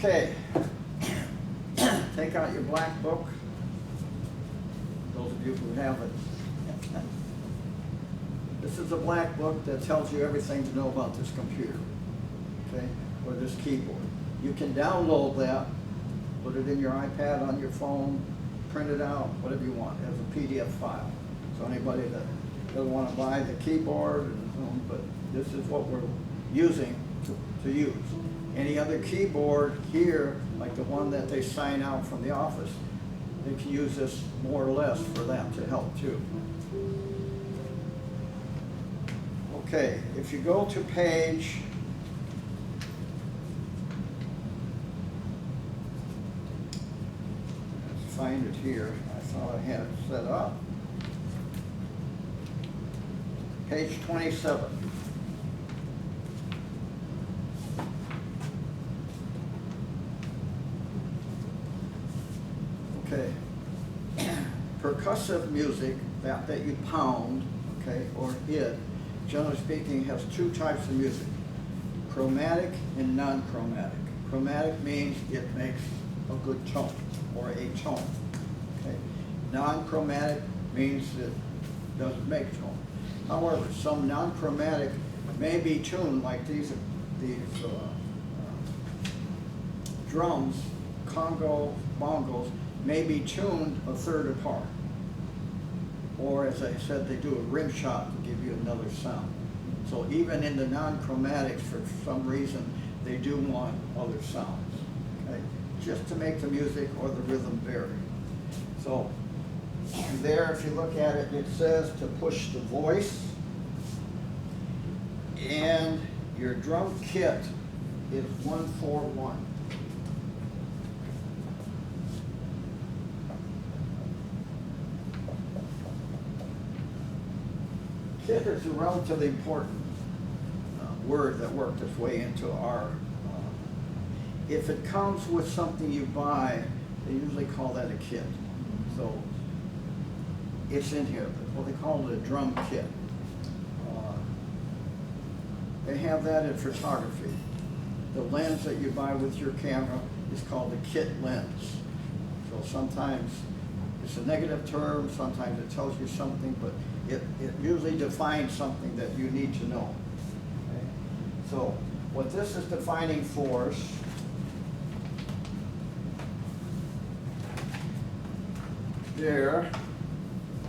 Okay, take out your black book, those of you who have it. This is a black book that tells you everything to know about this computer, okay, or this keyboard. You can download that, put it in your iPad, on your phone, print it out, whatever you want, as a PDF file. So anybody that doesn't want to buy the keyboard, but this is what we're using to use. Any other keyboard here, like the one that they sign out from the office, they can use this more or less for that to help too. Okay, if you go to page let's find it here. I thought I had it set up. Page 27. Okay. Percussive music, that you pound, okay, or hit, generally speaking, has two types of music, chromatic and non-chromatic. Chromatic means it makes a good tone, or a tone. Okay. Non-chromatic means it doesn't make tone. However, some non-chromatic may be tuned like these drums, congo, bongos, may be tuned a third apart. Or as I said, they do a rim shot to give you another sound. So even in the non-chromatics, for some reason, they do want other sounds, okay? Just to make the music or the rhythm vary. So there, if you look at it, it says to push the voice, and your drum kit is 141. Kit is a relatively important word that worked its way into our, if it comes with something you buy, they usually call that a kit. So it's in here, what they call it a drum kit. They have that in photography. The lens that you buy with your camera is called a kit lens. So sometimes it's a negative term, sometimes it tells you something, but it usually defines something that you need to know. Okay? So what this is defining for us, there,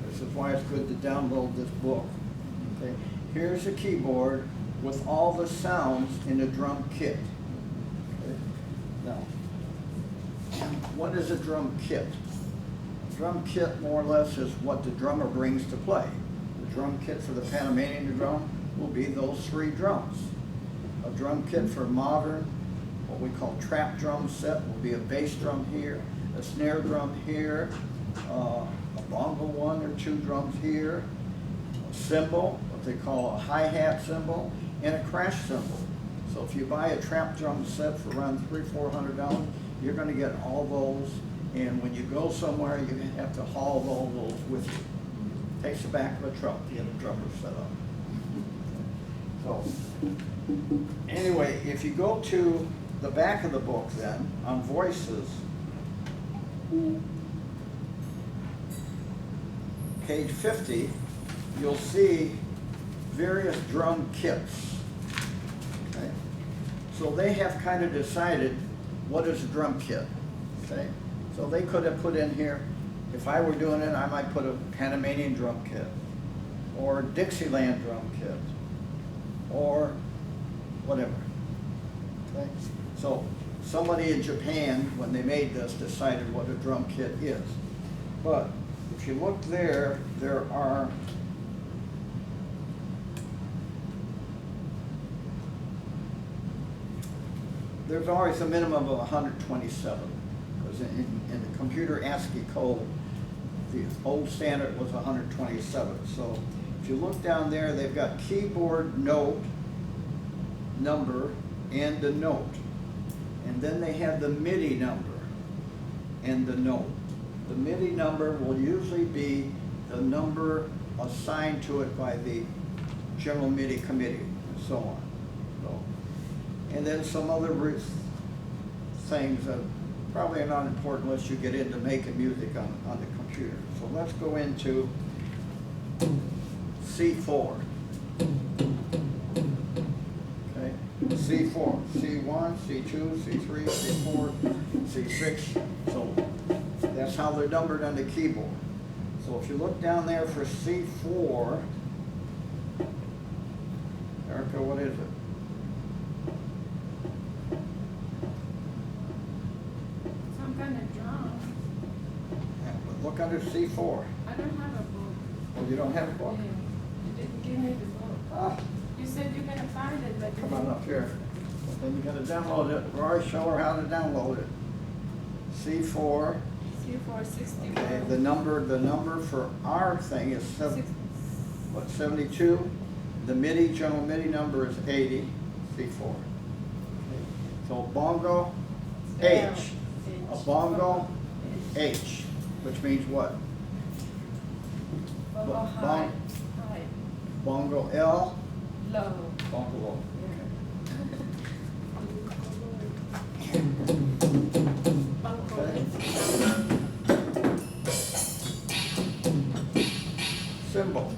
this is why it's good to download this book. Okay? Here's a keyboard with all the sounds in a drum kit. Okay? Now, what is a drum kit? A drum kit more or less is what the drummer brings to play. The drum kit for the Panamanian drum will be those three drums. A drum kit for modern, what we call trap drum set, will be a bass drum here, a snare drum here, a bongo one or two drums here, a cymbal, what they call a hi-hat cymbal, and a crash cymbal. So if you buy a trap drum set for around $300–400, you're going to get all those, and when you go somewhere, you have to haul all those with you. Takes the back of a truck to get a drummer set up. So anyway, if you go to the back of the book then, on voices, page 50, you'll see various drum kits. Okay? So they have kind of decided what is a drum kit. Okay? So they could have put in here, if I were doing it, I might put a Panamanian drum kit, or a Dixieland drum kit, or whatever. Okay? So somebody in Japan, when they made this, decided what a drum kit is. But if you look there, there's always a minimum of 127, because in the computer ASCII code, the old standard was 127. So if you look down there, they've got keyboard note, number, and the note. And then they have the MIDI number and the note. The MIDI number will usually be the number assigned to it by the General MIDI Committee, and so on. So, and then some other things that probably are not important unless you get into making music on the computer. So let's go into C4. Okay, C4, C1, C2, C3, C4, C6. So that's how they're numbered on the keyboard. So if you look down there for C4, Erica, what is it? Some kind of drum. Yeah, but look under C4. I don't have a book. Oh, you don't have a book? Yeah. You didn't give me the book. Ah, You said you're gonna find it, but come on up here. Then you gotta download it. Roy, show her how to download it. C4. C461. Okay, the number for our thing is 72. The MIDI, general MIDI number is 80, C4. Okay. So bongo, H. A bongo, H, which means what? Bongo Bon- high. High. Bongo L, Low. bongo low. Bongo. Okay. Symbol.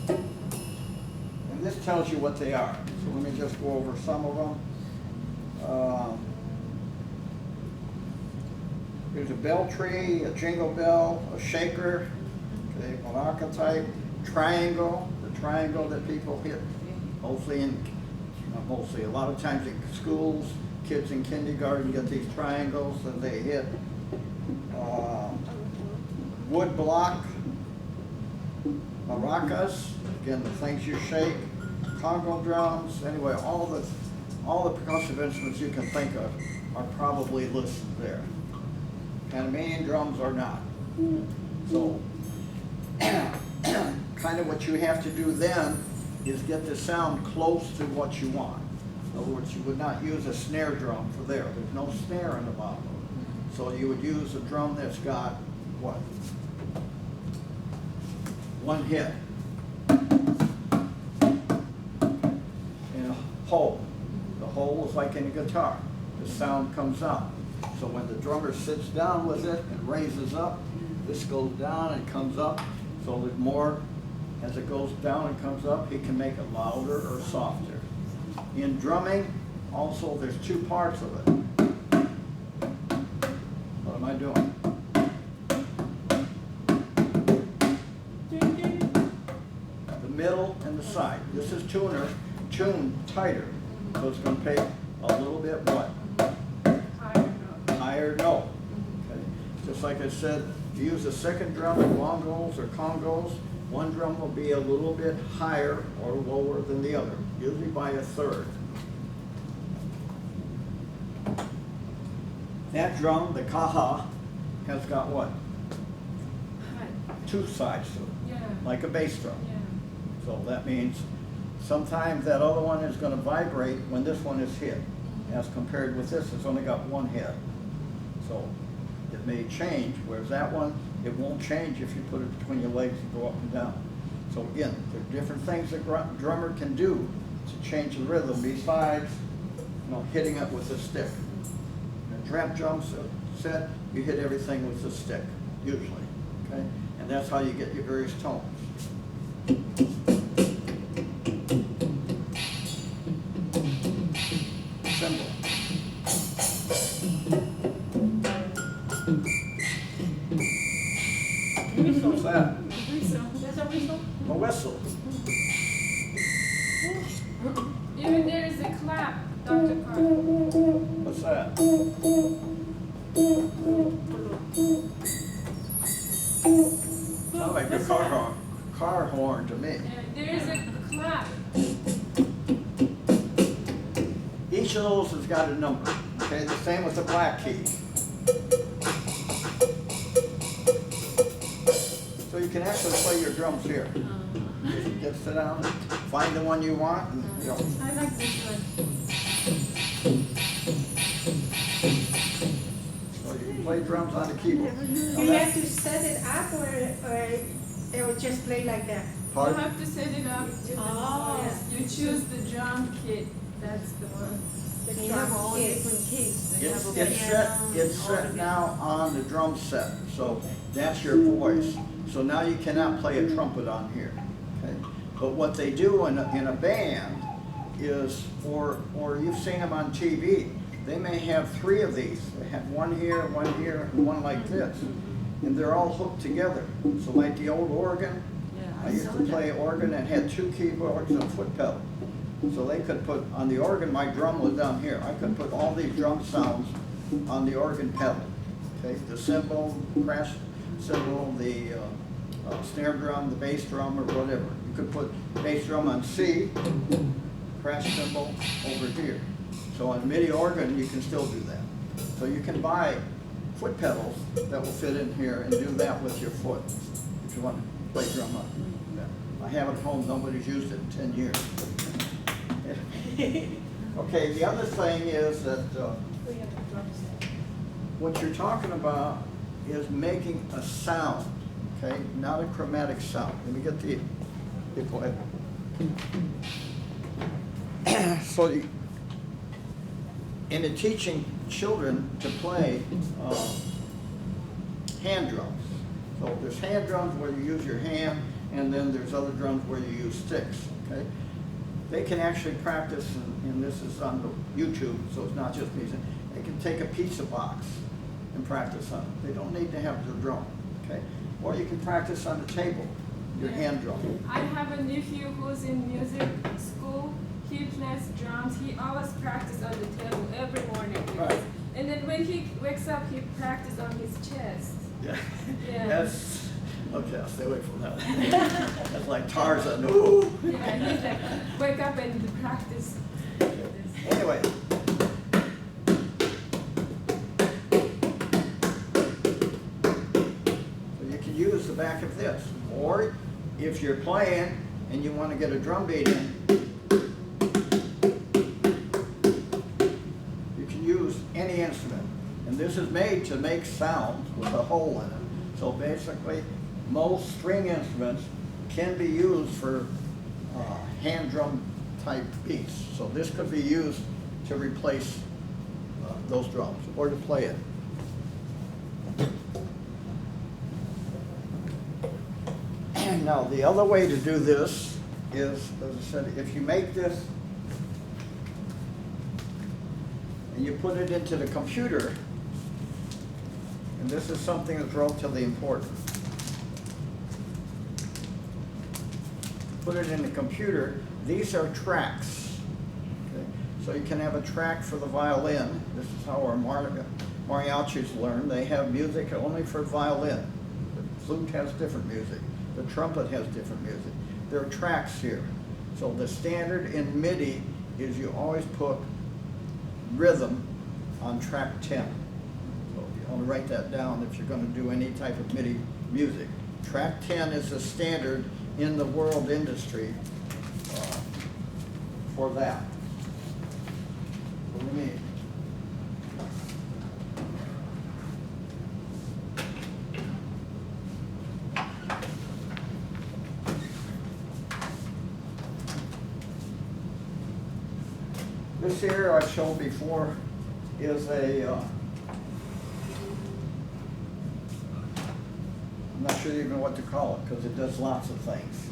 And this tells you what they are. So let me just go over some of them. Here's a bell tree, a jingle bell, a shaker, okay, an archetype, triangle, the triangle that people hit, mostly not mostly, a lot of times in schools, kids in kindergarten get these triangles that they hit. Wood block, maracas, again, the things you shake, Congo drums, anyway, all the percussive instruments you can think of are probably listed there. Panamanian drums are not. So, kind of what you have to do then is get the sound close to what you want. In other words, you would not use a snare drum for there. There's no snare in the bottom. So you would use a drum that's got, what? One hit. And a hole. The hole is like in a guitar. The sound comes out. So when the drummer sits down with it and raises up, this goes down and comes up. So there's more, as it goes down and comes up, he can make it louder or softer. In drumming, also there's two parts of it. What am I doing? The middle and the side. This is tuned tighter. So it's going to pay a little bit what? Higher note. Okay. Just like I said, if you use a second drum in bongos or congos, one drum will be a little bit higher or lower than the other, usually by a third. That drum, the kaha, has got what? Two sides to it, Yeah. like a bass drum. Yeah. So that means sometimes that other one is going to vibrate when this one is hit, as compared with this, it's only got one hit. So it may change, whereas that one, it won't change if you put it between your legs and go up and down. So again, there are different things that drummer can do to change the rhythm besides, hitting it with a stick. In a trap drum set, you hit everything with a stick, usually, okay? And that's how you get your various tones. Cymbal. What's that? There's a whistle. A whistle. Even there is a clap, Dr. Carter. What's that? Sounds like a car horn to me. Yeah, there is a clap. Each of those has got a number. Okay, the same with the black key. So you can actually play your drums here. You just sit down, find the one you want, and I like this one. So you can play drums on the keyboard. Do you have to set it up or it will just play like that? You Pardon? have to set it up. Oh. Yes, you choose the drum kit. That's the one. the They have all drum kit. different kits. They It's, have a it's set, piano, it's all set the now on the drum set, so that's your voice. So now you cannot play a trumpet on here, okay? But what they do in a band is, or you've seen them on TV, they may have 3 of these. They have one here, and one like this. And they're all hooked together. So like the old organ, Yeah, I used saw to that. play organ that had 2 keyboards and a foot pedal. So they could put, on the organ, my drum was down here. I could put all these drum sounds on the organ pedal. Okay, the cymbal, crash cymbal, the snare drum, the bass drum, or whatever. You could put bass drum on C, crash cymbal over here. So on MIDI organ, you can still do that. So you can buy foot pedals that will fit in here and do that with your foot if you want to play drum up. I have it at home, nobody's used it in 10 years. Okay, the other thing is that We have a drum set. what you're talking about is making a sound, okay? Not a chromatic sound. Let me get the, go ahead. So in teaching children to play hand drums. So there's hand drums where you use your hand, and then there's other drums where you use sticks, okay? They can actually practice, and this is on the YouTube, so it's not just music. They can take a pizza box and practice on it. They don't need to have the drum, okay? Or you can practice on the table, your hand drum. I have a nephew who's in music school. He plays drums. He always practices on the table every morning. Right. And then when he wakes up, he practices on his chest. Yeah. Yeah. That's, okay, I'll stay away from that one. That's like Tarzan, ooh. Yeah, he's like, wake up and practice. Anyway. So you can use the back of this, or if you're playing and you want to get a drum beat in, you can use any instrument. And this is made to make sounds with a hole in it. So basically, most string instruments can be used for hand drum type beats. So this could be used to replace those drums or to play it. Now the other way to do this is, as I said, if you make this and you put it into the computer, and this is something that's relatively important. Put it in the computer, these are tracks. Okay? So you can have a track for the violin. This is how our mariachis learn. They have music only for violin. The flute has different music. The trumpet has different music. There are tracks here. So the standard in MIDI is you always put rhythm on track 10. So you want to write that down if you're going to do any type of MIDI music. Track 10 is the standard in the world industry for that. What do you mean? This here I've shown before is a, I'm not sure even what to call it because it does lots of things.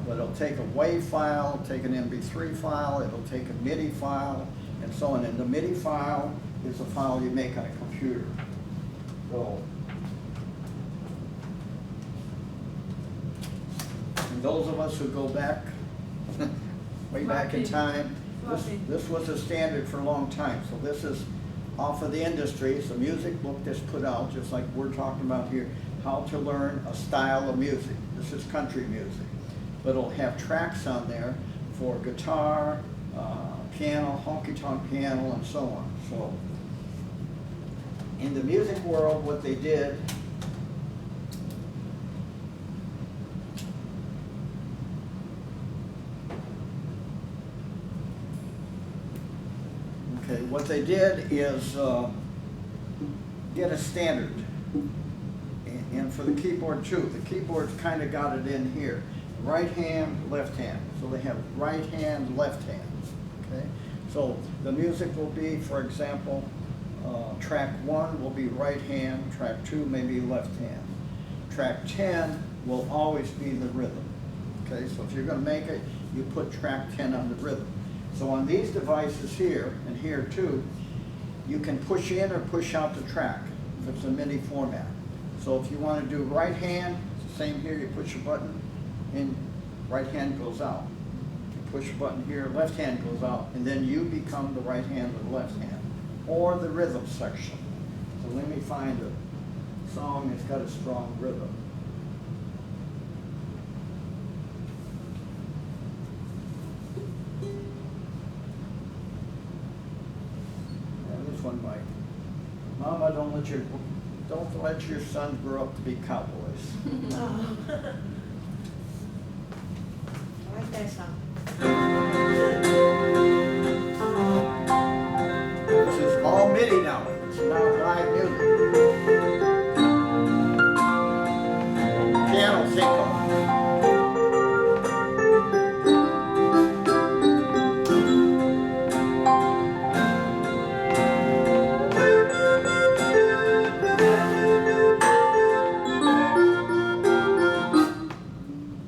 But it'll take a WAV file, take an MP3 file, it'll take a MIDI file, and so on. And the MIDI file is a file you make on a computer. So, and those of us who go back, way back in time, this was a standard for a long time. So this is off of the industry. It's a music book that's put out, just like we're talking about here, how to learn a style of music. This is country music. But it'll have tracks on there for guitar, piano, honky-tonk piano, and so on. So in the music world, what they did, what they did is get a standard. And for the keyboard too, the keyboard's kind of got it in here. Right hand, left hand. So they have right hand, left hand. Okay? So the music will be, for example, track 1 will be right hand, track 2 may be left hand. Track 10 will always be the rhythm. Okay, so if you're going to make it, you put track 10 on the rhythm. So on these devices here, and here too, you can push in or push out the track if it's a MIDI format. So if you want to do right hand, it's the same here, you push a button and right hand goes out. You push a button here, left hand goes out, and then you become the right hand or the left hand, or the rhythm section. So let me find a song that's got a strong rhythm. And this one might. Mama, don't let your sons grow up to be cowboys. Oh. I like that song. This is all MIDI now. It's not live music. Piano sync.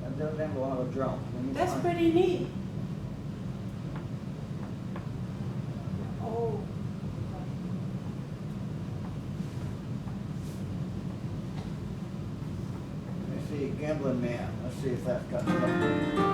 That doesn't have a lot of drum. That's pretty neat. Oh. Let me see, Gambling Man. Let's see if that's got something.